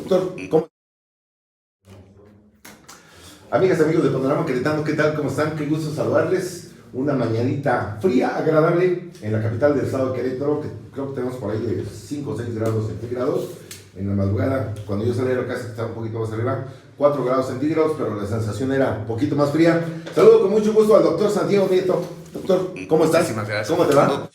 Doctor, ¿cómo? Amigas, amigos de Panorama Queretano, ¿qué tal? ¿Cómo están? Qué gusto saludarles. Una mañanita fría, agradable en la capital del estado de Querétaro, que creo que tenemos por ahí de 5 o 6 grados centígrados. En la madrugada, cuando yo salí de la casa, estaba un poquito más arriba, 4 grados centígrados, pero la sensación era un poquito más fría. Saludo con mucho gusto al doctor Santiago Nieto. Doctor, ¿cómo estás? Muchísimas gracias. ¿Cómo te va?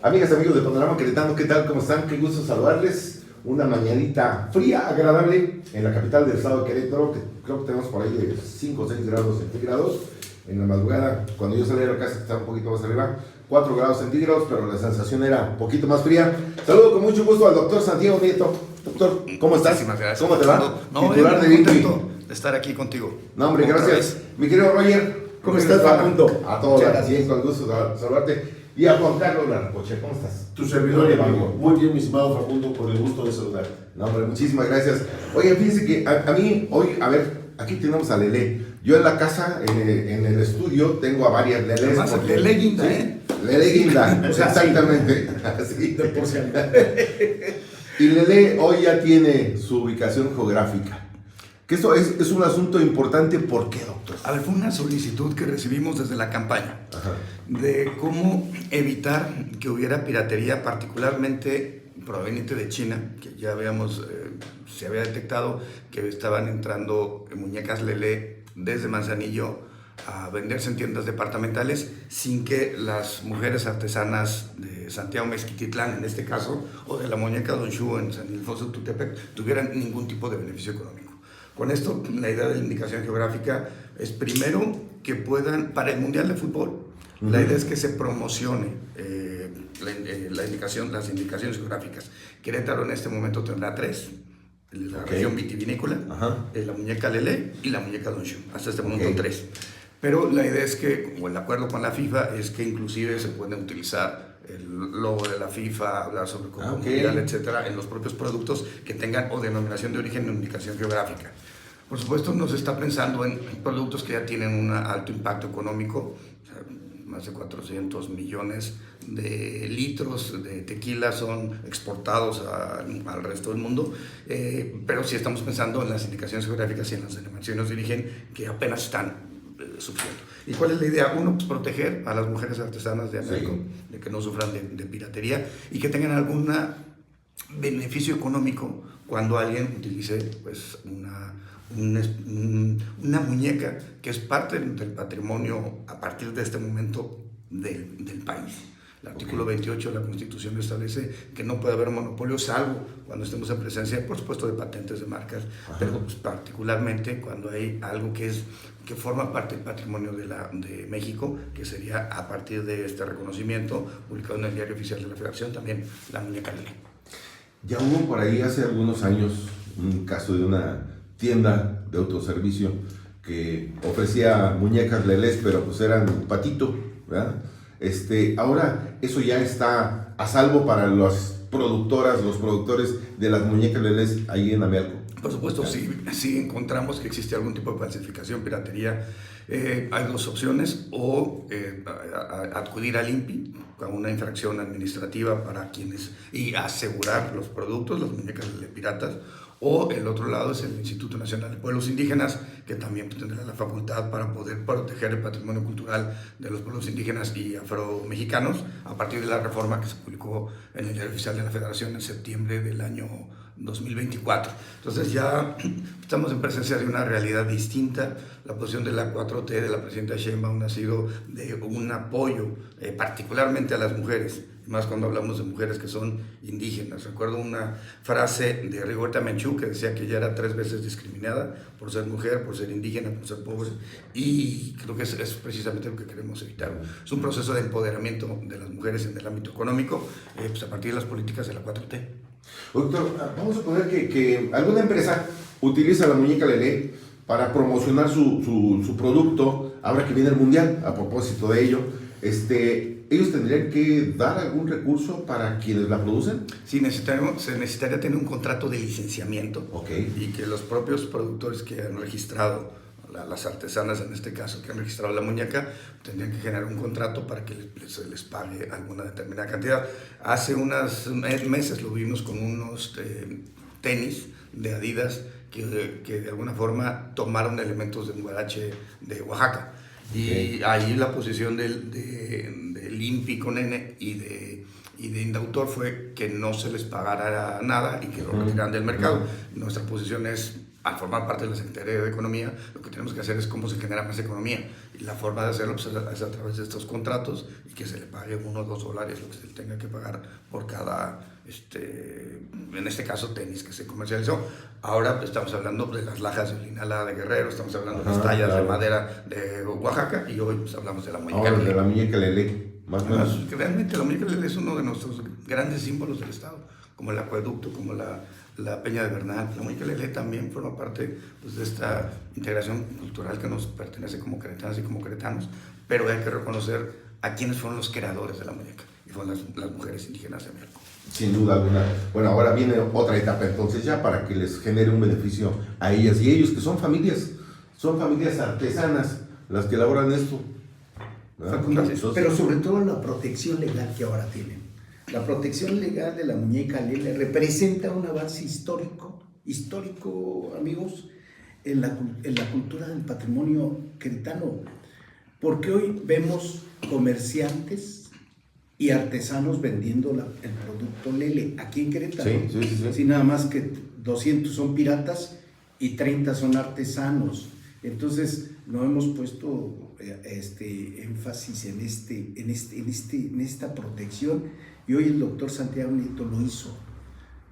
Amigas, amigos de Panorama Queretano, ¿qué tal? ¿Cómo están? Qué gusto saludarles. Una mañanita fría, agradable en la capital del estado de Querétaro, que creo que tenemos por ahí de 5 o 6 grados centígrados. En la madrugada, cuando yo salí de la casa, estaba un poquito más arriba, 4 grados centígrados, pero la sensación era un poquito más fría. Saludo con mucho gusto al doctor Santiago Nieto. Doctor, ¿cómo estás? Muchísimas gracias. ¿Cómo te va? Titular de contento de estar aquí contigo. No, hombre, gracias. Mi querido Roger, ¿Cómo estás, Facundo? A todos, Muchas bien, con gusto saludarte. Y a Juan Carlos Larcoche, ¿cómo estás? Tu servidor y amigo. Muy bien, mi estimado Facundo, por el gusto de saludarte. No, hombre, muchísimas gracias. Oye, fíjense que a mí hoy, a ver, aquí tenemos a Lele. Yo en la casa, en el estudio, tengo a varias Leles. Además, Lele Guinda, Lele Guinda, O sea, exactamente. Sí. De por sí. Y Lele hoy ya tiene su ubicación geográfica. Que esto es un asunto importante, ¿por qué, doctor? A ver, fue una solicitud que recibimos desde la campaña de cómo evitar que hubiera piratería, particularmente proveniente de China, que ya se había detectado que estaban entrando muñecas Lele desde Manzanillo a venderse en tiendas departamentales sin que las mujeres artesanas de Santiago Mezquititlán, en este caso, o de la muñeca Don Shu en San Ildefonso Tutepec, tuvieran ningún tipo de beneficio económico. Con esto, la idea de la indicación geográfica es primero que puedan, para el Mundial de Fútbol, la idea es que se promocione las indicaciones geográficas. Querétaro en este momento tendrá 3, la región vitivinícola, la muñeca Lele y la muñeca Don Shu, hasta este momento 3. Pero la idea es que, como el acuerdo con la FIFA, es que inclusive se puede utilizar el logo de la FIFA, hablar sobre Copa Mundial, etcétera, en los propios productos que tengan o denominación de origen o indicación geográfica. Por supuesto, no se está pensando en productos que ya tienen un alto impacto económico, o sea, más de 400 millones de litros de tequila son exportados al resto del mundo, pero sí estamos pensando en las indicaciones geográficas y en las denominaciones de origen que apenas están surgiendo. ¿Y cuál es la idea? Uno, pues proteger a las mujeres artesanas de América, de que no sufran de piratería y que tengan algún beneficio económico cuando alguien utilice pues, una muñeca que es parte del patrimonio a partir de este momento del país. El artículo 28 de la Constitución establece que no puede haber monopolio salvo cuando estemos en presencia, por supuesto, de patentes de marcas, pero pues, particularmente cuando hay algo que forma parte del patrimonio de México, que sería a partir de este reconocimiento publicado en el Diario Oficial de la Federación, también la muñeca Lele. Ya hubo por ahí hace algunos años un caso de una tienda de autoservicio que ofrecía muñecas Lelés, pero pues eran patito, ¿verdad? Ahora eso ya está a salvo para las productoras, los productores de las muñecas Lelés ahí en Amealco. Por supuesto, si encontramos que existe algún tipo de falsificación, piratería, hay dos opciones: o acudir al INPI con una infracción administrativa para quienes y asegurar los productos, las muñecas de piratas, o el otro lado es el Instituto Nacional de Pueblos Indígenas, que también tendrá la facultad para poder proteger el patrimonio cultural de los pueblos indígenas y afromexicanos a partir de la reforma que se publicó en el Diario Oficial de la Federación en septiembre del año 2024. Entonces ya estamos en presencia de una realidad distinta. La posición de la 4T, de la presidenta Sheinbaum, ha sido de un apoyo particularmente a las mujeres más cuando hablamos de mujeres que son indígenas. Recuerdo una frase de Rigoberta Menchú que decía que ella era 3 veces discriminada por ser mujer, por ser indígena, por ser pobre, y creo que es precisamente lo que queremos evitar. Es un proceso de empoderamiento de las mujeres en el ámbito económico, pues a partir de las políticas de la 4T. Doctor, vamos a poner que alguna empresa utiliza la muñeca Lelé para promocionar su producto, ahora que viene el Mundial, a propósito de ello. ¿Ellos tendrían que dar algún recurso para quienes la producen? Sí, se necesitaría tener un contrato de licenciamiento, y que los propios productores que han registrado, las artesanas en este caso, que han registrado la muñeca, tendrían que generar un contrato para que se les pague alguna determinada cantidad. Hace unos meses lo vimos con unos tenis de Adidas que de alguna forma tomaron elementos del huarache de Oaxaca. Y ahí la posición del INPI con N y de Indautor fue que no se les pagara nada y que lo retiraran del mercado. Nuestra posición es, al formar parte de la Secretaría de Economía, lo que tenemos que hacer es cómo se genera más economía. Y la forma de hacerlo pues, es a través de estos contratos y que se le pague $1 o $2 lo que se le tenga que pagar por cada, en este caso, tenis que se comercializó. Ahora estamos hablando de las lajas de Linala de Guerrero, estamos hablando de las tallas de madera de Oaxaca, y hoy pues, hablamos de la muñeca Lelé. De la muñeca Lelé, más o menos. Realmente la muñeca Lelé es uno de nuestros grandes símbolos del Estado, como el acueducto, como la Peña de Bernal. La muñeca Lelé también forma parte pues, de esta integración cultural que nos pertenece como queretanas y como queretanos, pero hay que reconocer a quienes fueron los creadores de la muñeca, y fueron las mujeres indígenas de Amialco. Sin duda alguna. Bueno, ahora viene otra etapa entonces ya para que les genere un beneficio a ellas y ellos, que son familias artesanas las que elaboran esto. Pero sobre todo la protección legal que ahora tienen. La protección legal de la muñeca Lelé representa un avance histórico, amigos, en la cultura del patrimonio queretano, porque hoy vemos comerciantes y artesanos vendiendo el producto Lelé aquí en Querétaro. Sí, nada más que 200 son piratas y 30 son artesanos. Entonces, no hemos puesto énfasis en esta protección, y hoy el doctor Santiago Nieto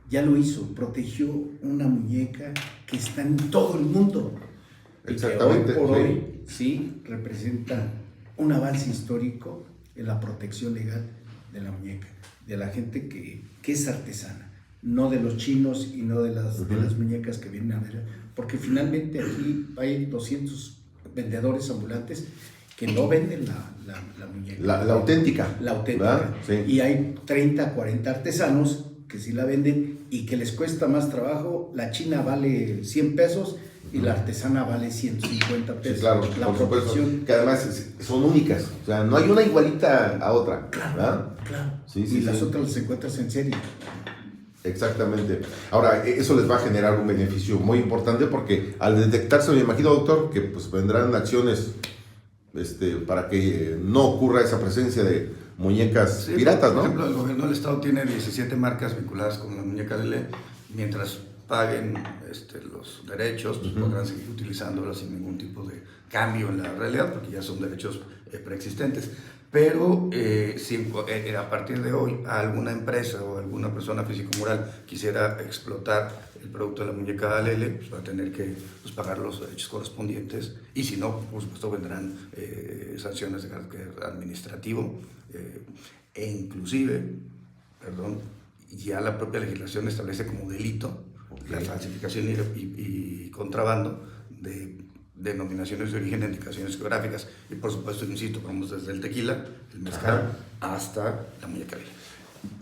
ya lo hizo, protegió una muñeca que está en todo el mundo. Exactamente. Y que hoy por hoy sí representa un avance histórico en la protección legal de la muñeca, de la gente que es artesana, no de los chinos y no de las muñecas que vienen a ver, porque finalmente aquí hay 200 vendedores ambulantes que no venden la muñeca. La auténtica. La auténtica. Sí. Y hay 30, 40 artesanos que sí la venden y que les cuesta más trabajo. La china vale 100 pesos y la artesana vale 150 pesos. Sí, claro, la protección, que además son únicas, o sea, no hay una igualita a otra. Claro, ¿verdad? claro. Sí, y las otras las encuentras en serie. Exactamente. Ahora, eso les va a generar un beneficio muy importante porque al detectarse, me imagino, doctor, que pues vendrán acciones para que no ocurra esa presencia de muñecas piratas, ¿no? Por ejemplo, el gobierno del estado tiene 17 marcas vinculadas con la muñeca Lelé. Mientras paguen los derechos, pues podrán seguir utilizándolas sin ningún tipo de cambio en la realidad, porque ya son derechos preexistentes. Pero si a partir de hoy alguna empresa o alguna persona físico-moral quisiera explotar el producto de la muñeca Lelé, pues va a tener que pagar los derechos correspondientes, y si no, por supuesto vendrán sanciones de carácter administrativo, e inclusive, ya la propia legislación establece como delito la falsificación y contrabando de denominaciones de origen e indicaciones geográficas. Y por supuesto, insisto, vamos desde el tequila, el mezcal, hasta la muñeca Lelé.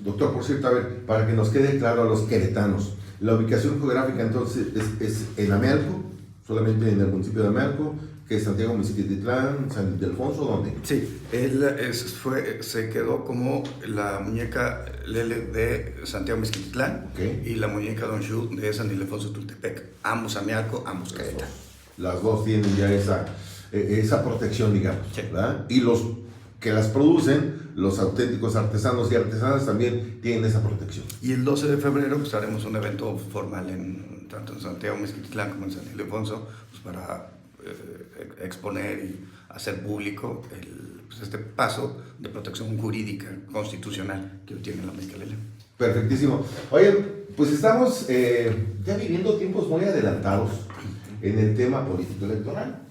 Doctor, por cierto, a ver, para que nos quede claro a los queretanos, la ubicación geográfica entonces es en Amialco, solamente en el municipio de Amialco, que es Santiago Mezquititlán, San Ildefonso, ¿dónde? Sí, se quedó como la muñeca Lelé de Santiago Mezquititlán, y la muñeca Don Shu de San Ildefonso Tultepec, ambos Amialco, ambos Querétaro. Las dos tienen ya esa protección, digamos, sí. ¿verdad? Y los que las producen, los auténticos artesanos y artesanas, también tienen esa protección. Y el 12 de febrero pues, haremos un evento formal tanto en Santiago Mezquititlán como en San Ildefonso, pues, para exponer y hacer público pues, este paso de protección jurídica constitucional que hoy tiene la Muñeca Lele. Perfectísimo. Oye, pues estamos ya viviendo tiempos muy adelantados en el tema político electoral.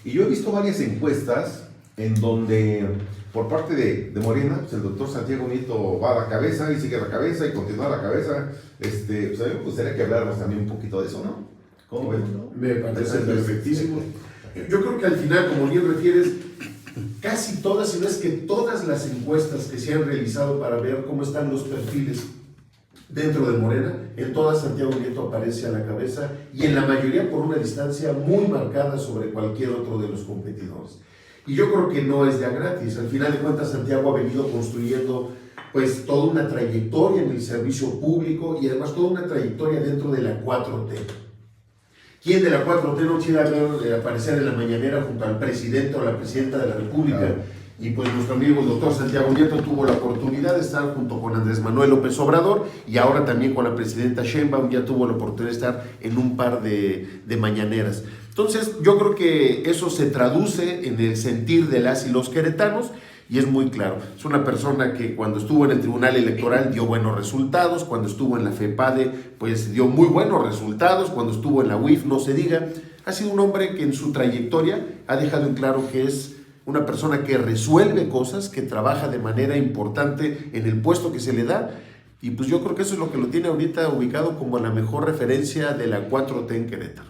Y yo he visto varias encuestas en donde por parte de Morena, pues el doctor Santiago Nieto va a la cabeza y sigue a la cabeza y continúa a la cabeza. Pues a mí me gustaría que habláramos también un poquito de eso, ¿no? ¿Cómo ves? Me parece perfectísimo. Yo creo que al final, como bien refieres, casi todas, si no es que todas las encuestas que se han realizado para ver cómo están los perfiles dentro de Morena, en todas Santiago Nieto aparece a la cabeza y en la mayoría por una distancia muy marcada sobre cualquier otro de los competidores. Y yo creo que no es ya gratis. Al final de cuentas, Santiago ha venido construyendo pues toda una trayectoria en el servicio público y además toda una trayectoria dentro de la 4T. ¿Quién de la 4T no quiere aparecer en la mañanera junto al presidente o la presidenta de la República? Claro. Y pues nuestro amigo el doctor Santiago Nieto tuvo la oportunidad de estar junto con Andrés Manuel López Obrador y ahora también con la presidenta Sheinbaum ya tuvo la oportunidad de estar en un par de mañaneras. Entonces yo creo que eso se traduce en el sentir de las y los queretanos y es muy claro. Es una persona que cuando estuvo en el Tribunal Electoral dio buenos resultados, cuando estuvo en la FEPADE pues dio muy buenos resultados, cuando estuvo en la UIF no se diga. Ha sido un hombre que en su trayectoria ha dejado en claro que es una persona que resuelve cosas, que trabaja de manera importante en el puesto que se le da, y pues yo creo que eso es lo que lo tiene ahorita ubicado como la mejor referencia de la 4T en Querétaro.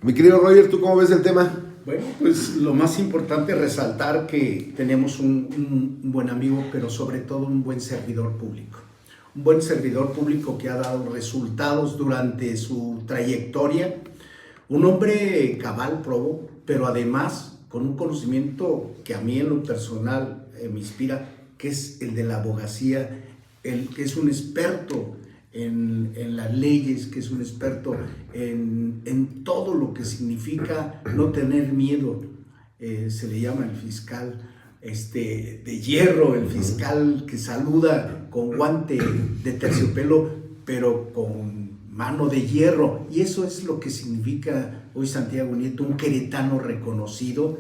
Mi querido Roger, ¿tú cómo ves el tema? Bueno, pues lo más importante es resaltar que tenemos un buen amigo, pero sobre todo un buen servidor público. Un buen servidor público que ha dado resultados durante su trayectoria. Un hombre cabal, probo, pero además con un conocimiento que a mí en lo personal me inspira, que es el de la abogacía, el que es un experto en las leyes, que es un experto en todo lo que significa no tener miedo. Se le llama el fiscal de hierro, el fiscal que saluda con guante de terciopelo, pero con mano de hierro, y eso es lo que significa hoy Santiago Nieto, un queretano reconocido,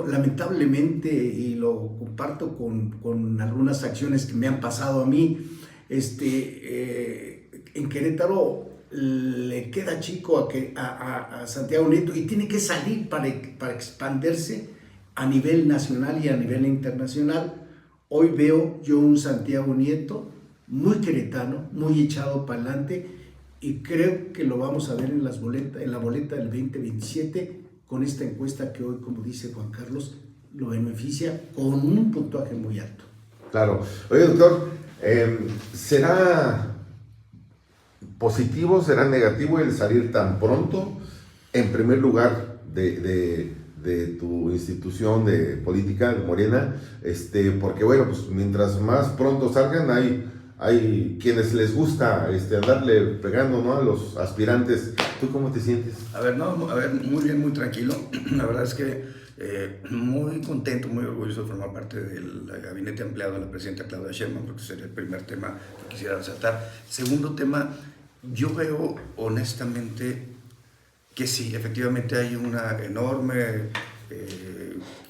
lamentablemente, y lo comparto con algunas acciones que me han pasado a mí, en Querétaro le queda chico a Santiago Nieto y tiene que salir para expandirse a nivel nacional y a nivel internacional. Hoy veo yo un Santiago Nieto muy queretano, muy echado para adelante, y creo que lo vamos a ver en la boleta del 2027 con esta encuesta que hoy, como dice Juan Carlos, lo beneficia con un puntaje muy alto. Claro. Oye, doctor, ¿será positivo, será negativo el salir tan pronto, en primer lugar, de tu institución de política, de Morena? Porque bueno, pues mientras más pronto salgan, hay quienes les gusta andarle pegando, ¿no?, a los aspirantes. ¿Tú cómo te sientes? A ver, muy bien, muy tranquilo. La verdad es que muy contento, muy orgulloso de formar parte del gabinete ampliado de la presidenta Claudia Sheinbaum, porque sería el primer tema que quisiera resaltar. Segundo tema, yo veo honestamente que sí, efectivamente hay una enorme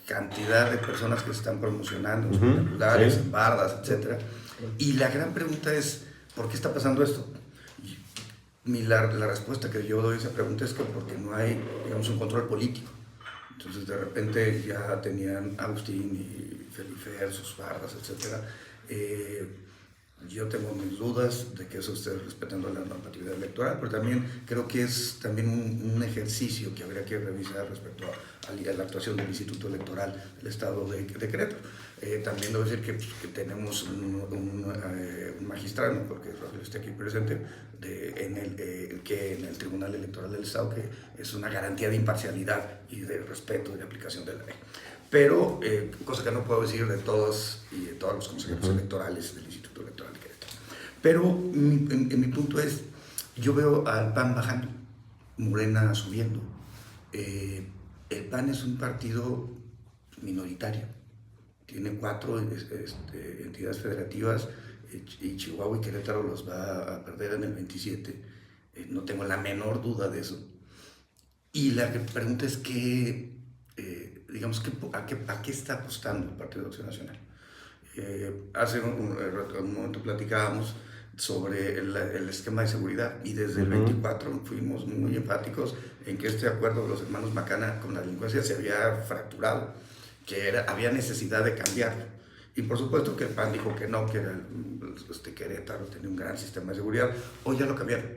cantidad de personas que se están promocionando en espectaculares, en bardas, etc. Y la gran pregunta es, ¿por qué está pasando esto? La respuesta que yo doy a esa pregunta es que porque no hay, digamos, un control político. Entonces, de repente ya tenían Agustín y Felifer, sus barras, etc. Yo tengo mis dudas de que eso esté respetando la normatividad electoral, pero también creo que es también un ejercicio que habría que revisar respecto a la actuación del Instituto Electoral del Estado de Querétaro. También debo decir que tenemos un magistrado, no porque Rafael esté aquí presente, que en el Tribunal Electoral del Estado, que es una garantía de imparcialidad y de respeto y de aplicación de la ley. Pero, cosa que no puedo decir de todos los consejeros electorales del Instituto Electoral de Querétaro. Pero en mi punto es, yo veo al PAN bajando, Morena subiendo. El PAN es un partido minoritario, tiene 4 entidades federativas, y Chihuahua y Querétaro los va a perder en el 27. No tengo la menor duda de eso. Y la pregunta es que digamos, ¿a qué está apostando el Partido Acción Nacional? Hace un momento platicábamos sobre el esquema de seguridad y desde el 24 fuimos muy enfáticos en que este acuerdo de los hermanos Macana con la delincuencia se había fracturado, que había necesidad de cambiarlo. Y por supuesto que el PAN dijo que no, que Querétaro tenía un gran sistema de seguridad. Hoy ya lo cambiaron.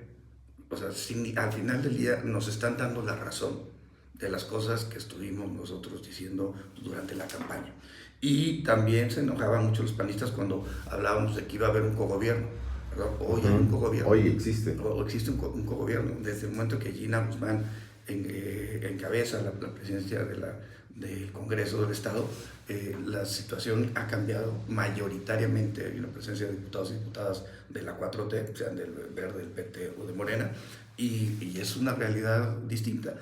O sea, al final del día nos están dando la razón de las cosas que estuvimos nosotros diciendo durante la campaña. Y también se enojaban mucho los panistas cuando hablábamos de que iba a haber un cogobierno. Hoy hay un cogobierno. Hoy existe. Existe un cogobierno. Desde el momento que Gina Guzmán encabeza la presidencia del Congreso del Estado, la situación ha cambiado mayoritariamente. Hay una presencia de diputados y diputadas de la 4T, sean del Verde, del PT o de Morena, y es una realidad distinta.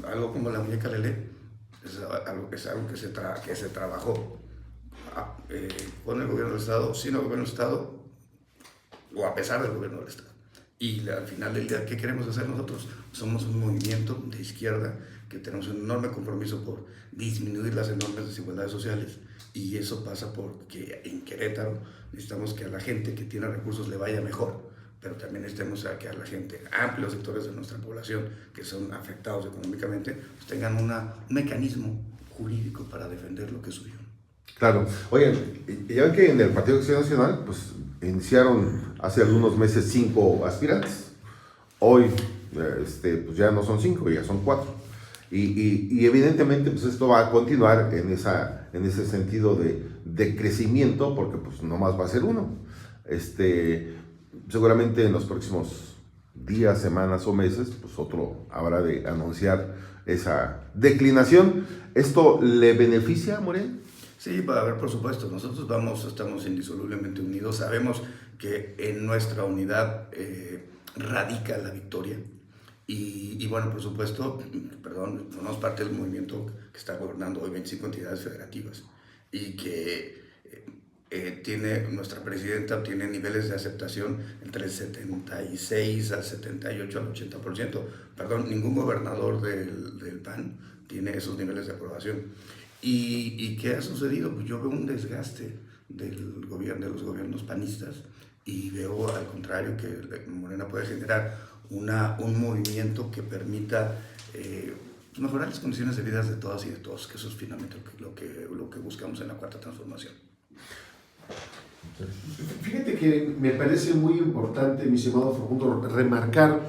Algo como la muñeca Lele es algo que se trabajó con el gobierno del Estado, sin el gobierno del Estado o a pesar del gobierno del Estado. Y al final del día, ¿qué queremos hacer nosotros? Somos un movimiento de izquierda que tenemos un enorme compromiso por disminuir las enormes desigualdades sociales, y eso pasa porque en Querétaro necesitamos que a la gente que tiene recursos le vaya mejor, pero también necesitamos que a la gente, amplios sectores de nuestra población que son afectados económicamente, pues tengan un mecanismo jurídico para defender lo que es suyo. Claro. Oye, ya ven que en el Partido Acción Nacional, pues iniciaron hace algunos meses 5 aspirantes. Hoy, pues ya no son 5, ya son 4. Y evidentemente, pues esto va a continuar en ese sentido de crecimiento, porque pues nomás va a ser uno. Seguramente en los próximos días, semanas o meses, pues otro habrá de anunciar esa declinación. ¿Esto le beneficia a Morena? Sí, va a haber, por supuesto. Nosotros estamos indisolublemente unidos. Sabemos que en nuestra unidad radica la victoria. Y bueno, por supuesto, formamos parte del movimiento que está gobernando hoy 25 entidades federativas y que nuestra presidenta tiene niveles de aceptación entre el 76 al 78 al 80%. Ningún gobernador del PAN tiene esos niveles de aprobación. ¿Y qué ha sucedido? Pues yo veo un desgaste de los gobiernos panistas, y veo al contrario que Morena puede generar un movimiento que permita mejorar las condiciones de vida de todas y de todos, que eso es finalmente lo que buscamos en la Cuarta Transformación. Fíjate que me parece muy importante, mi estimado Facundo, remarcar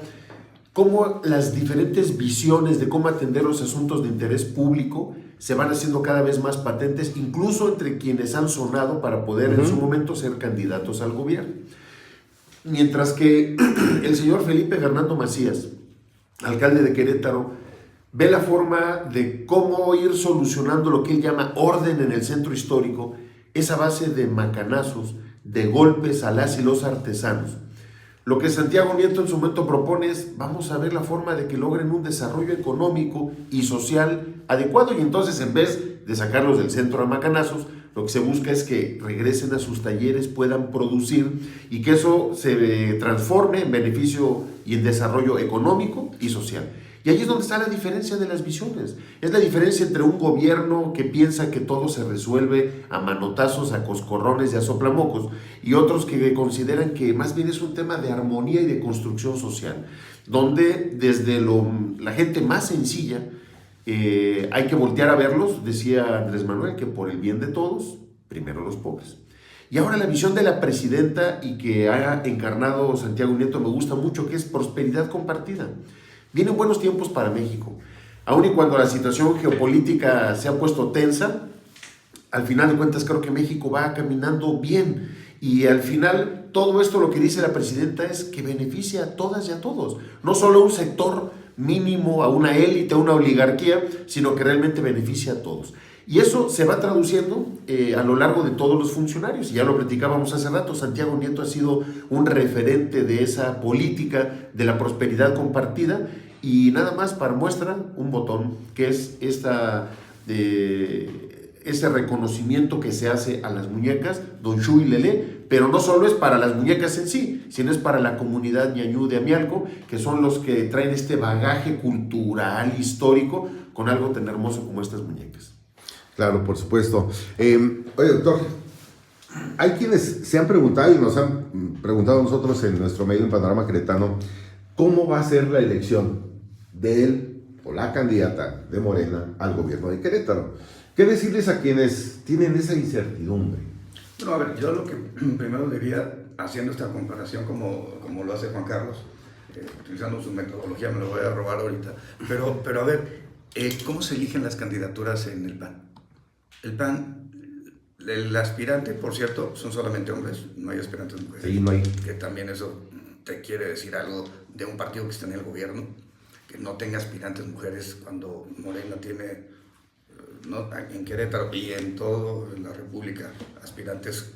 cómo las diferentes visiones de cómo atender los asuntos de interés público se van haciendo cada vez más patentes, incluso entre quienes han sonado para poder en su momento ser candidatos al gobierno. Mientras que el señor Felipe Fernando Macías, alcalde de Querétaro, ve la forma de cómo ir solucionando lo que él llama orden en el centro histórico, es a base de macanazos, de golpes a las y los artesanos. Lo que Santiago Nieto en su momento propone es, vamos a ver la forma de que logren un desarrollo económico y social adecuado, y entonces en vez de sacarlos del centro a macanazos, lo que se busca es que regresen a sus talleres, puedan producir y que eso se transforme en beneficio y en desarrollo económico y social. Y ahí es donde está la diferencia de las visiones. Es la diferencia entre un gobierno que piensa que todo se resuelve a manotazos, a coscorrones y a soplamocos, y otros que consideran que más bien es un tema de armonía y de construcción social, donde desde la gente más sencilla hay que voltear a verlos, decía Andrés Manuel, que por el bien de todos, primero los pobres. Y ahora la visión de la presidenta y que ha encarnado Santiago Nieto me gusta mucho, que es prosperidad compartida. Vienen buenos tiempos para México. Aun y cuando la situación geopolítica se ha puesto tensa, al final de cuentas creo que México va caminando bien. Y al final todo esto lo que dice la presidenta es que beneficia a todas y a todos. No solo a un sector mínimo, a una élite, a una oligarquía, sino que realmente beneficia a todos. Y eso se va traduciendo a lo largo de todos los funcionarios. Y ya lo platicábamos hace rato, Santiago Nieto ha sido un referente de esa política de la prosperidad compartida. Y nada más para muestra un botón, que es ese reconocimiento que se hace a las muñecas, Don Shu y Lele, pero no solo es para las muñecas en sí, sino es para la comunidad ñañú de Amialco, que son los que traen este bagaje cultural, histórico, con algo tan hermoso como estas muñecas. Claro, por supuesto. Oye, doctor, hay quienes se han preguntado y nos han preguntado a nosotros en nuestro medio, en Panorama Queretano, ¿cómo va a ser la elección de él o la candidata de Morena al gobierno de Querétaro? ¿Qué decirles a quienes tienen esa incertidumbre? Bueno, a ver, yo lo que primero diría, haciendo esta comparación como lo hace Juan Carlos, utilizando su metodología, me lo voy a robar ahorita, pero a ver, ¿cómo se eligen las candidaturas en el PAN? El PAN, el aspirante, por cierto, son solamente hombres, no hay aspirantes mujeres. Sí, no hay. Que también eso te quiere decir algo de un partido que está en el gobierno, que no tenga aspirantes mujeres cuando Morena tiene, ¿no?, en Querétaro y en toda la República, aspirantes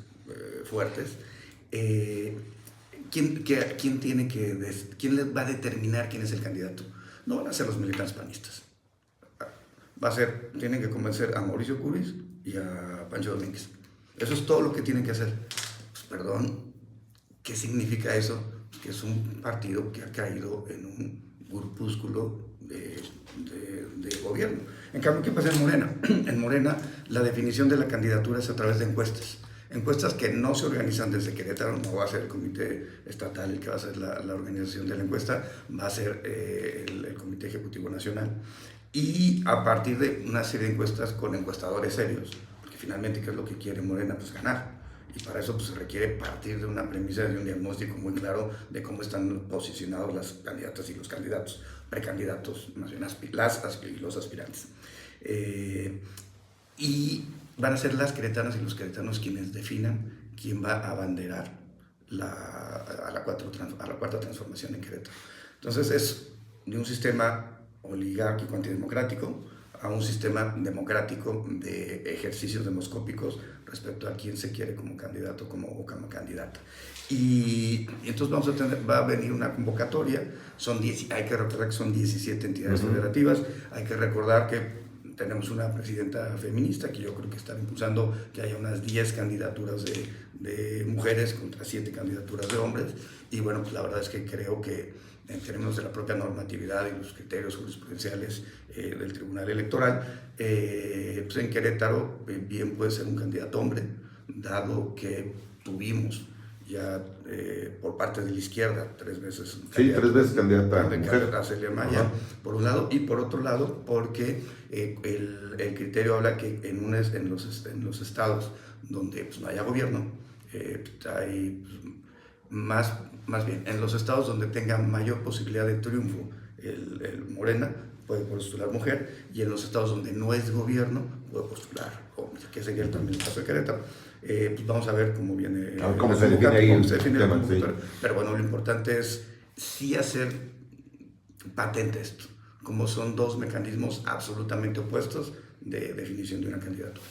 fuertes. ¿Quién les va a determinar quién es el candidato? No van a ser los militantes panistas. Tienen que convencer a Mauricio Curis y a Pancho Domínguez. Eso es todo lo que tienen que hacer. Pues, perdón, ¿qué significa eso? Que es un partido que ha caído en un grupúsculo de gobierno. En cambio, ¿qué pasa en Morena? En Morena, la definición de la candidatura es a través de encuestas. Encuestas que no se organizan desde Querétaro, no va a ser el comité estatal el que va a hacer la organización de la encuesta, va a ser el Comité Ejecutivo Nacional. Y a partir de una serie de encuestas con encuestadores serios, porque finalmente, ¿qué es lo que quiere Morena? Pues ganar. Y para eso pues, se requiere partir de una premisa, de un diagnóstico muy claro de cómo están posicionados las candidatas y los candidatos, precandidatos, más bien los aspirantes. Y van a ser las queretanas y los queretanos quienes definan quién va a abanderar a la cuarta transformación en Querétaro. Entonces es de un sistema oligárquico antidemocrático a un sistema democrático de ejercicios demoscópicos respecto a quién se quiere como candidato o como candidata. Y entonces va a venir una convocatoria, hay que recordar que son 17 entidades federativas, hay que recordar que tenemos una presidenta feminista que yo creo que está impulsando que haya unas 10 candidaturas de mujeres contra 7 candidaturas de hombres, y bueno, pues la verdad es que creo que en términos de la propia normatividad y los criterios jurisprudenciales del Tribunal Electoral, pues en Querétaro bien puede ser un candidato hombre, dado que tuvimos ya por parte de la izquierda 3 veces candidata a Celia Maya, por un lado, y por otro lado porque el criterio habla que en los estados donde pues, no haya gobierno, hay más bien, en los estados donde tenga mayor posibilidad de triunfo el Morena, puede postular mujer, y en los estados donde no es gobierno, puede postular hombre, que sería también el caso de Querétaro. Pues vamos a ver cómo viene. ¿Cómo se define ahí? Pero bueno, lo importante es sí hacer patente esto, como son dos mecanismos absolutamente opuestos de definición de una candidatura.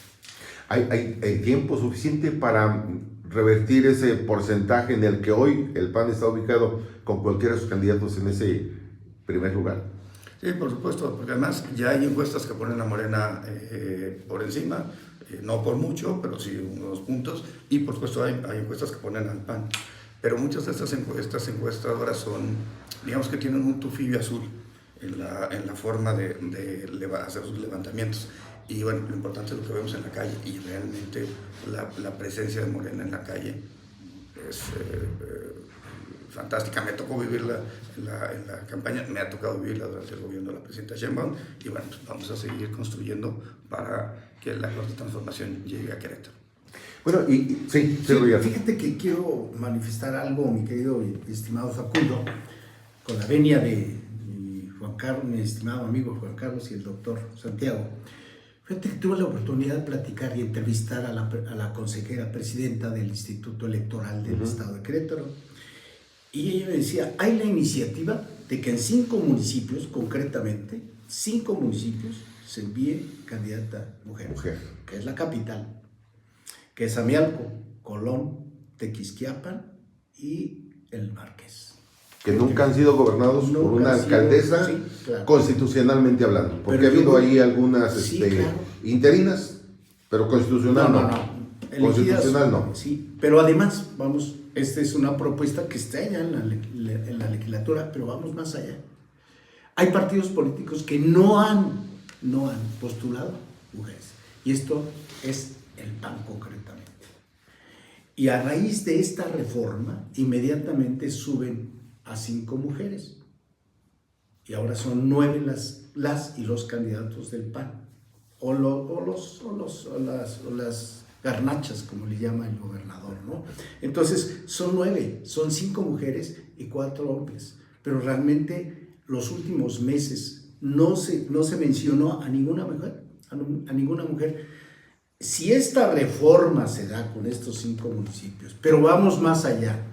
¿Hay tiempo suficiente para revertir ese porcentaje en el que hoy el PAN está ubicado con cualquiera de sus candidatos en ese primer lugar? Sí, por supuesto, porque además ya hay encuestas que ponen a Morena por encima, no por mucho, pero sí unos puntos, y por supuesto hay encuestas que ponen al PAN. Pero muchas de estas encuestadoras son, digamos que tienen un tufillo azul en la forma de hacer sus levantamientos. Y bueno, lo importante es lo que vemos en la calle, y realmente la presencia de Morena en la calle es fantástica. Me tocó vivirla en la campaña, me ha tocado vivirla durante el gobierno de la presidenta Sheinbaum, y bueno, pues vamos a seguir construyendo para que la cuarta transformación llegue a Querétaro. Bueno, sí, fíjate que quiero manifestar algo, mi querido y estimado Facundo, con la venia de Juan Carlos, mi estimado amigo Juan Carlos y el doctor Santiago. Fíjate que tuve la oportunidad de platicar y entrevistar a la consejera presidenta del Instituto Electoral del Estado de Querétaro, y ella me decía, hay la iniciativa de que en 5 municipios, concretamente, 5 municipios, se envíe candidata mujer, que es la capital, que es Amialco, Colón, Tequisquiapan y El Marqués. Que nunca han sido gobernados por una alcaldesa, sí, claro, constitucionalmente hablando, porque ha habido ahí algunas interinas, Pero constitucional no. Constitucional no. Sí, pero además, esta es una propuesta que está ya en la legislatura, pero vamos más allá. Hay partidos políticos que no han postulado mujeres. Y esto es el PAN concretamente. Y a raíz de esta reforma, inmediatamente suben a 5 mujeres. Y ahora son 9 las y los candidatos del PAN. O las garnachas, como le llama el gobernador, ¿no? Entonces, son 9, son 5 mujeres y 4 hombres. Pero realmente, los últimos meses no se mencionó a ninguna mujer. A ninguna mujer. Si esta reforma se da con estos 5 municipios, pero vamos más allá,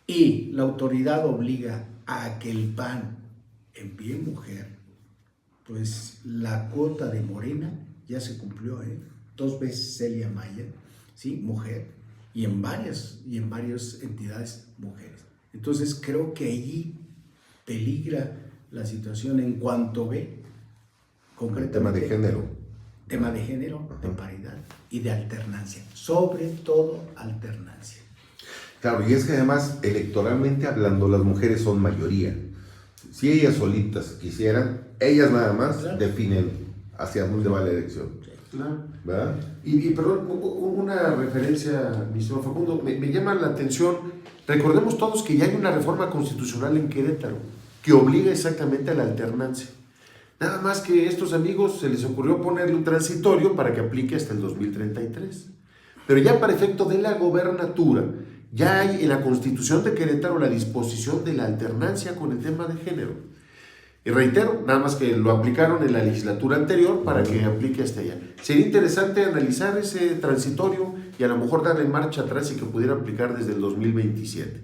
y la autoridad obliga a que el PAN envíe mujer, pues la cuota de Morena ya se cumplió, 2 veces Celia Maya, ¿sí? Mujer, y en varias entidades mujeres. Entonces creo que allí peligra la situación en cuanto ve concretamente tema de género, de paridad y de alternancia, sobre todo alternancia. Claro, y es que además, electoralmente hablando, las mujeres son mayoría. Si ellas solitas quisieran, ellas nada más definen hacia dónde va la elección. Claro. ¿Verdad? Y perdón, una referencia, mi señor Facundo, me llama la atención. Recordemos todos que ya hay una reforma constitucional en Querétaro que obliga exactamente a la alternancia. Nada más que a estos amigos se les ocurrió ponerle un transitorio para que aplique hasta el 2033. Pero ya para efecto de la gobernatura, ya hay en la Constitución de Querétaro la disposición de la alternancia con el tema de género. Y reitero, nada más que lo aplicaron en la legislatura anterior para que aplique hasta allá. Sería interesante analizar ese transitorio y a lo mejor darle marcha atrás y que pudiera aplicar desde el 2027.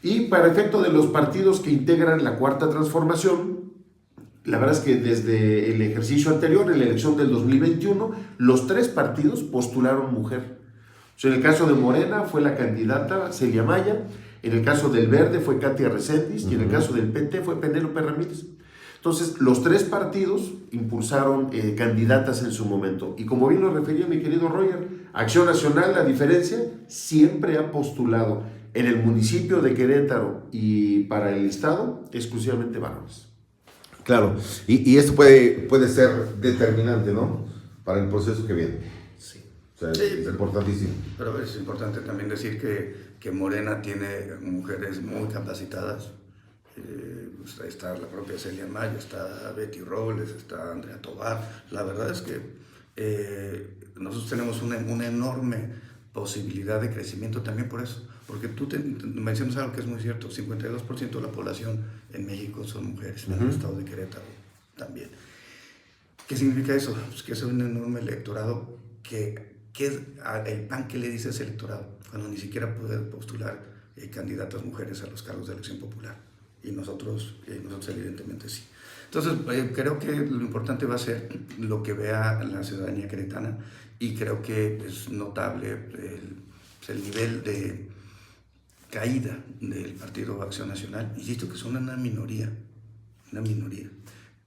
Y para efecto de los partidos que integran la Cuarta Transformación, la verdad es que desde el ejercicio anterior, en la elección del 2021, los 3 partidos postularon mujer. O sea, en el caso de Morena fue la candidata Celia Maya, en el caso del Verde fue Katia Reséndiz y en el caso del PT fue Penélope Ramírez. Entonces, los 3 partidos impulsaron candidatas en su momento. Y como bien lo refería mi querido Roger, Acción Nacional, la diferencia, siempre ha postulado en el municipio de Querétaro y para el estado exclusivamente varones. Claro, y esto puede ser determinante, ¿no? Para el proceso que viene. Sí. O sea, es importantísimo. Pero es importante también decir que Morena tiene mujeres muy capacitadas. Está la propia Celia Maya, está Betty Robles, está Andrea Tobar. La verdad es que nosotros tenemos una enorme posibilidad de crecimiento también por eso. Porque tú mencionas algo que es muy cierto, 52% de la población en México son mujeres, en el estado de Querétaro también. ¿Qué significa eso? Pues que es un enorme electorado que el PAN que le dice a ese electorado, cuando ni siquiera puede postular candidatas mujeres a los cargos de elección popular. Y nosotros evidentemente sí. Entonces, creo que lo importante va a ser lo que vea la ciudadanía queretana y creo que es notable el nivel de caída del Partido Acción Nacional. Insisto que son una minoría.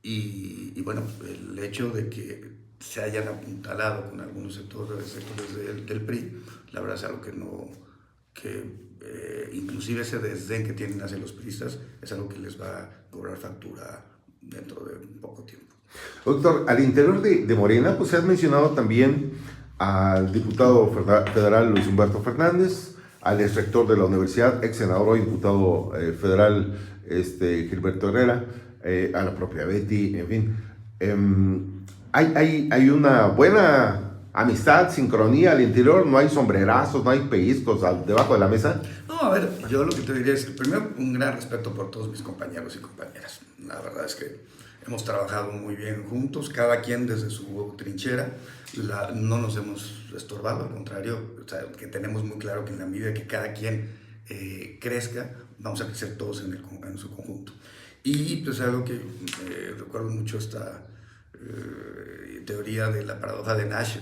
Y bueno, el hecho de que se hayan apuntalado con algunos sectores del PRI, la verdad es algo inclusive ese desdén que tienen hacia los priistas es algo que les va a cobrar factura dentro de un poco tiempo. Doctor, al interior de Morena, pues se ha mencionado también al diputado federal Luis Humberto Fernández, al ex rector de la universidad, ex senador, hoy diputado federal Gilberto Herrera, a la propia Betty, en fin. Hay una buena amistad, sincronía al interior, no hay sombrerazos, no hay pellizcos debajo de la mesa. No, a ver, yo lo que te diría es, primero, un gran respeto por todos mis compañeros y compañeras. La verdad es que hemos trabajado muy bien juntos, cada quien desde su trinchera, no nos hemos estorbado, al contrario, o sea, que tenemos muy claro que en la medida que cada quien crezca, vamos a crecer todos en su conjunto. Y pues algo que recuerdo mucho esta teoría de la paradoja de Nash,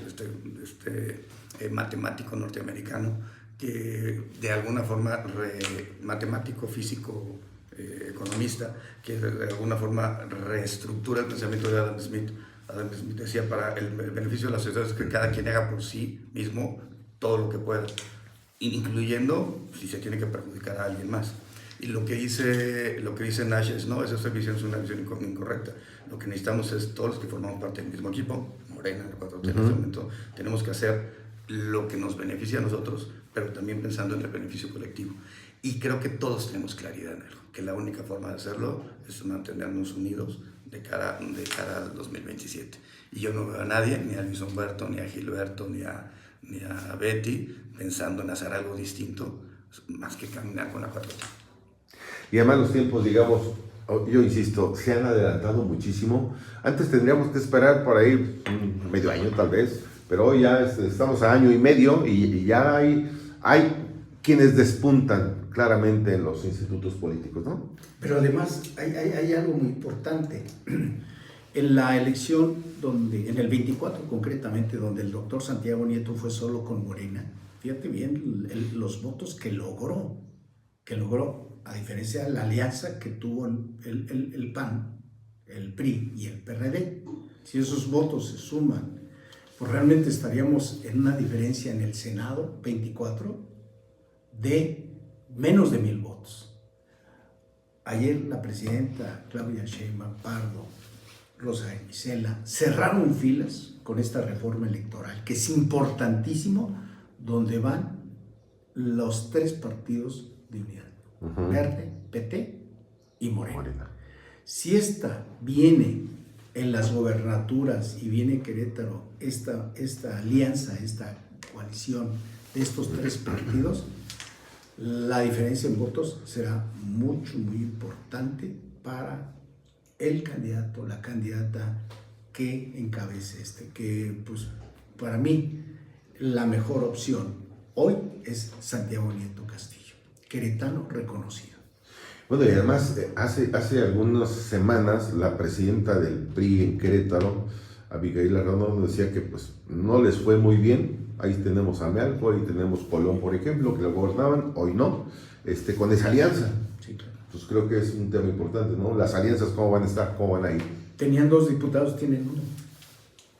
matemático norteamericano, que de alguna forma, matemático, físico, economista, que de alguna forma reestructura el pensamiento de Adam Smith decía, para el beneficio de la sociedad es que cada quien haga por sí mismo todo lo que pueda, incluyendo si se tiene que perjudicar a alguien más. Y lo que dice Nash es, no, esa visión es una visión incorrecta. Lo que necesitamos es todos los que formamos parte del mismo equipo, Morena, el 4T en este momento, tenemos que hacer lo que nos beneficia a nosotros, pero también pensando en el beneficio colectivo. Y creo que todos tenemos claridad en algo, que la única forma de hacerlo es mantenernos unidos de cara al 2027. Y yo no veo a nadie, ni a Luis Humberto, ni a Gilberto, ni a Betty, pensando en hacer algo distinto, más que caminar con la 4T. Y además los tiempos, digamos, yo insisto, se han adelantado muchísimo. Antes tendríamos que esperar por ahí medio año tal vez, pero hoy ya estamos a año y medio y ya hay quienes despuntan claramente en los institutos políticos, ¿no? Pero además hay algo muy importante. En la elección, en el 24 concretamente, donde el doctor Santiago Nieto fue solo con Morena, fíjate bien los votos que logró, a diferencia de la alianza que tuvo el PAN, el PRI y el PRD. Si esos votos se suman, pues realmente estaríamos en una diferencia en el Senado 24 de menos de 1,000 votos. Ayer la presidenta Claudia Sheinbaum Pardo, Rosa Isela, cerraron filas con esta reforma electoral, que es importantísimo, donde van los 3 partidos de unidad, Verde, PT y Morena. Si esta viene en las gobernaturas y viene Querétaro, esta alianza, esta coalición de estos 3 partidos, la diferencia en votos será muy importante para el candidato, la candidata que encabece que pues para mí la mejor opción hoy es Santiago Nieto Castillo, queretano reconocido. Bueno, y además hace algunas semanas la presidenta del PRI en Querétaro, Abigail Arreola, nos decía que pues no les fue muy bien. Ahí tenemos a Mealco, ahí tenemos Colón, por ejemplo, que lo gobernaban, hoy no, con esa alianza. Sí, claro. Pues creo que es un tema importante, ¿no? Las alianzas, ¿cómo van a estar? ¿Cómo van a ir? Tenían 2 diputados, tienen 1.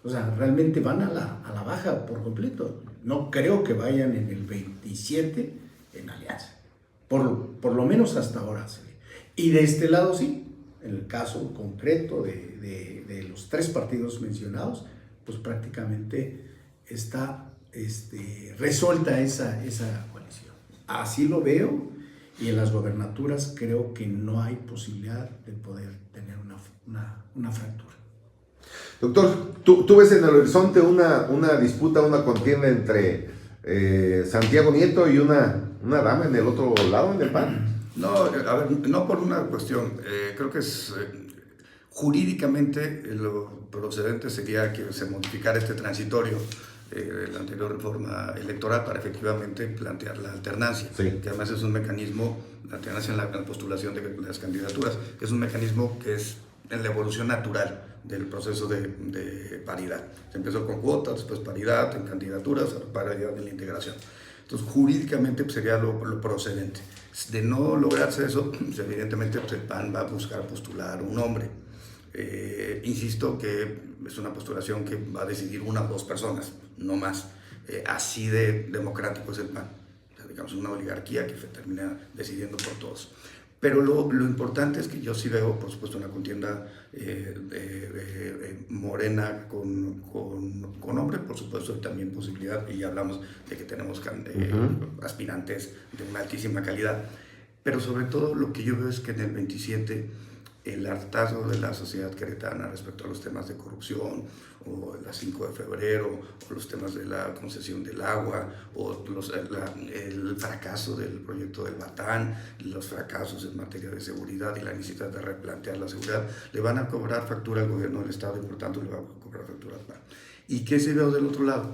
O sea, realmente van a la baja por completo. No creo que vayan en el 27 en alianza. Por lo menos hasta ahora se ve. Y de este lado sí, en el caso concreto de los 3 partidos mencionados, pues prácticamente está resuelta esa coalición. Así lo veo, y en las gobernaturas creo que no hay posibilidad de poder tener una fractura. Doctor, ¿tú ves en el horizonte una disputa, una contienda entre Santiago Nieto y una dama en el otro lado, en el PAN? No, a ver, no por una cuestión, creo que es jurídicamente lo procedente sería que se modificara este transitorio la anterior reforma electoral para efectivamente plantear la alternancia, sí, que además es un mecanismo, la alternancia en la postulación de las candidaturas, que es un mecanismo que es en la evolución natural del proceso de paridad. Se empezó con cuotas, después paridad en candidaturas, paridad en la integración. Entonces, jurídicamente pues, sería lo procedente. De no lograrse eso, pues, evidentemente pues, el PAN va a buscar postular un hombre. Insisto que es una postulación que va a decidir 1 o 2 personas, no más. Así de democrático es el PAN. O sea, digamos, una oligarquía que termina decidiendo por todos. Pero lo importante es que yo sí veo, por supuesto, una contienda Morena con hombre, por supuesto, y también posibilidad, y ya hablamos de que tenemos aspirantes de una altísima calidad. Pero sobre todo lo que yo veo es que en el 27 el hartazgo de la sociedad queretana respecto a los temas de corrupción, o la 5 de febrero, o los temas de la concesión del agua, o el fracaso del proyecto del Batán, los fracasos en materia de seguridad y la necesidad de replantear la seguridad, le van a cobrar factura al gobierno del Estado y por tanto le va a cobrar factura al PAN. ¿Y qué se ve del otro lado?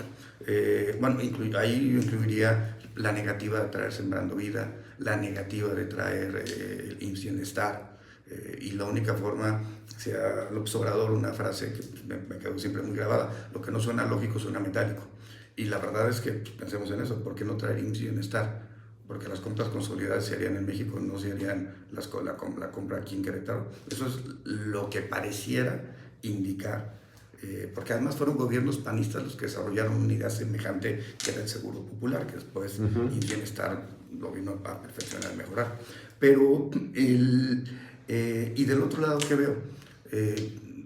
Bueno, ahí yo incluiría la negativa de traer Sembrando Vida, la negativa de traer el IMSS Bienestar, y la única forma, sea López Obrador, una frase que me quedó siempre muy grabada: lo que no suena lógico suena metálico. Y la verdad es que pensemos en eso, ¿por qué no traer IMSS Bienestar? Porque las compras consolidadas se harían en México, no se harían la compra aquí en Querétaro. Eso es lo que pareciera indicar porque además fueron gobiernos panistas los que desarrollaron una idea semejante que era el Seguro Popular, que después el bienestar lo vino a perfeccionar y mejorar. Pero, y del otro lado, ¿qué veo?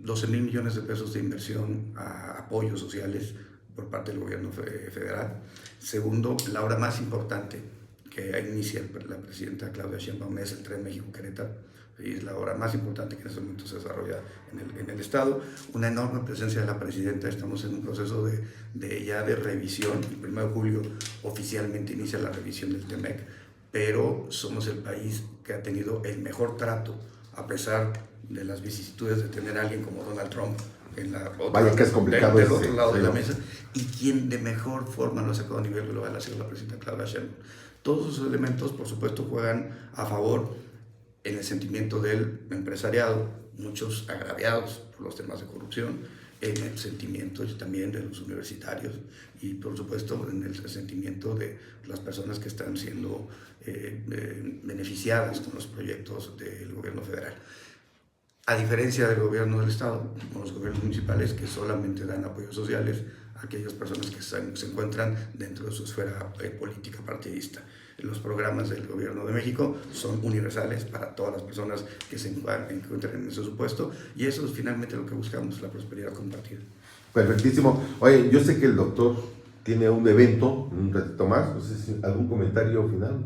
12,000 millones de pesos de inversión a apoyos sociales por parte del gobierno federal. Segundo, la obra más importante que inicia la presidenta Claudia Sheinbaum es el Tren México-Querétaro. Y es la obra más importante que en este momento se desarrolla en el Estado. Una enorme presencia de la presidenta. Estamos en un proceso de revisión. El 1 de julio oficialmente inicia la revisión del TEMEC, pero somos el país que ha tenido el mejor trato, a pesar de las vicisitudes de tener a alguien como Donald Trump en la otra, vaya que es complicado del otro lado de la mesa, y quien de mejor forma lo ha sacado a nivel global ha sido la presidenta Claudia Sheinbaum. Todos esos elementos, por supuesto, juegan a favor en el sentimiento del empresariado, muchos agraviados por los temas de corrupción, en el sentimiento también de los universitarios y, por supuesto, en el sentimiento de las personas que están siendo beneficiadas con los proyectos del gobierno federal. A diferencia del gobierno del Estado, con los gobiernos municipales que solamente dan apoyos sociales a aquellas personas que se encuentran dentro de su esfera política partidista. Los programas del Gobierno de México son universales para todas las personas que se encuentren en ese supuesto, y eso es finalmente lo que buscamos, la prosperidad compartida. Perfectísimo. Oye, yo sé que el doctor tiene un evento, un ratito más, no sé si algún comentario final.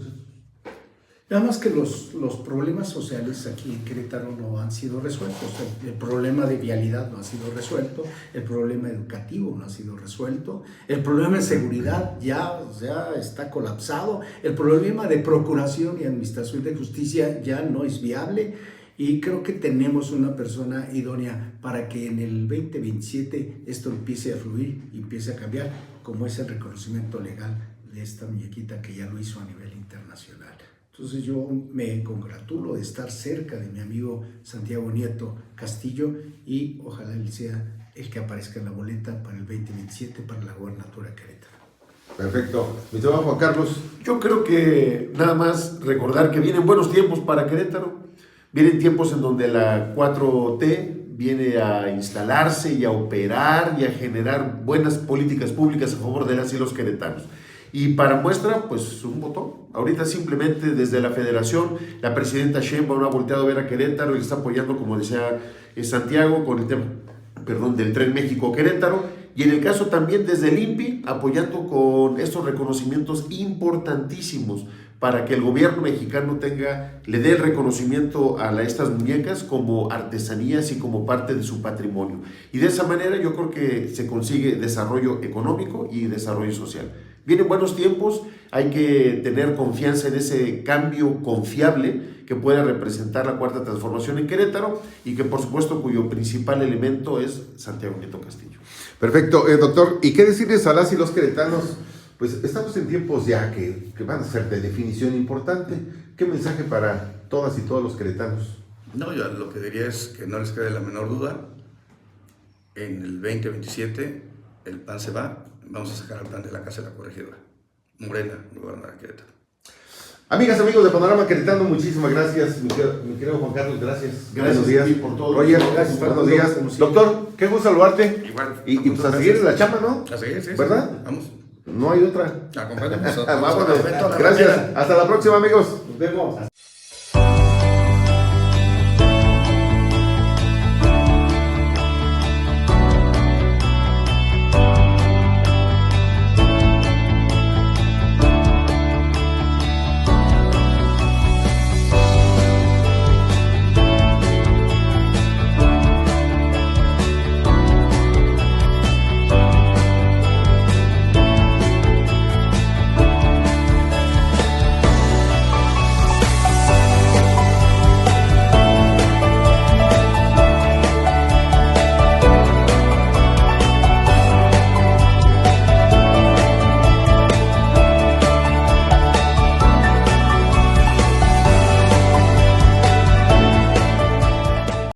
Nada más que los problemas sociales aquí en Querétaro no han sido resueltos. El problema de vialidad no ha sido resuelto, el problema educativo no ha sido resuelto, el problema de seguridad ya está colapsado, el problema de procuración y administración de justicia ya no es viable, y creo que tenemos una persona idónea para que en el 2027 esto empiece a fluir y empiece a cambiar, como es el reconocimiento legal de esta muñequita que ya lo hizo a nivel internacional. Entonces yo me congratulo de estar cerca de mi amigo Santiago Nieto Castillo, y ojalá él sea el que aparezca en la boleta para el 2027 para la gobernatura de Querétaro. Perfecto. Mi señor Juan Carlos. Yo creo que nada más recordar que vienen buenos tiempos para Querétaro. Vienen tiempos en donde la 4T viene a instalarse y a operar y a generar buenas políticas públicas a favor de las y los queretanos. Y para muestra, pues un botón. Ahorita simplemente desde la federación, la presidenta Sheinbaum ha volteado a ver a Querétaro y le está apoyando, como decía Santiago, con el tema, del Tren México-Querétaro. Y en el caso también desde el INPI, apoyando con estos reconocimientos importantísimos para que el gobierno mexicano le dé el reconocimiento a estas muñecas como artesanías y como parte de su patrimonio. Y de esa manera yo creo que se consigue desarrollo económico y desarrollo social. Vienen buenos tiempos, hay que tener confianza en ese cambio confiable que pueda representar la Cuarta Transformación en Querétaro, y que por supuesto cuyo principal elemento es Santiago Nieto Castillo. Perfecto, doctor. ¿Y qué decirles a las y los queretanos? Pues estamos en tiempos ya que van a ser de definición importante. ¿Qué mensaje para todas y todos los queretanos? No, yo lo que diría es que no les quede la menor duda. En el 2027 el PAN se va. Vamos a sacar al PAN de la Casa de la Corregidora. Morena, gobernador de Querétaro. Amigas, amigos de Panorama Queretano, muchísimas gracias. Mi querido Juan Carlos, gracias. Gracias buenos días por todo. Roger, gracias, buenos días. Doctor, qué gusto saludarte. Igual. Y pues a seguir en la chamba, ¿no? A seguir, sí. ¿Verdad? Sí. Vamos. No hay otra. Acompáñanos. Vámonos. Gracias. Hasta la próxima, amigos. Nos vemos.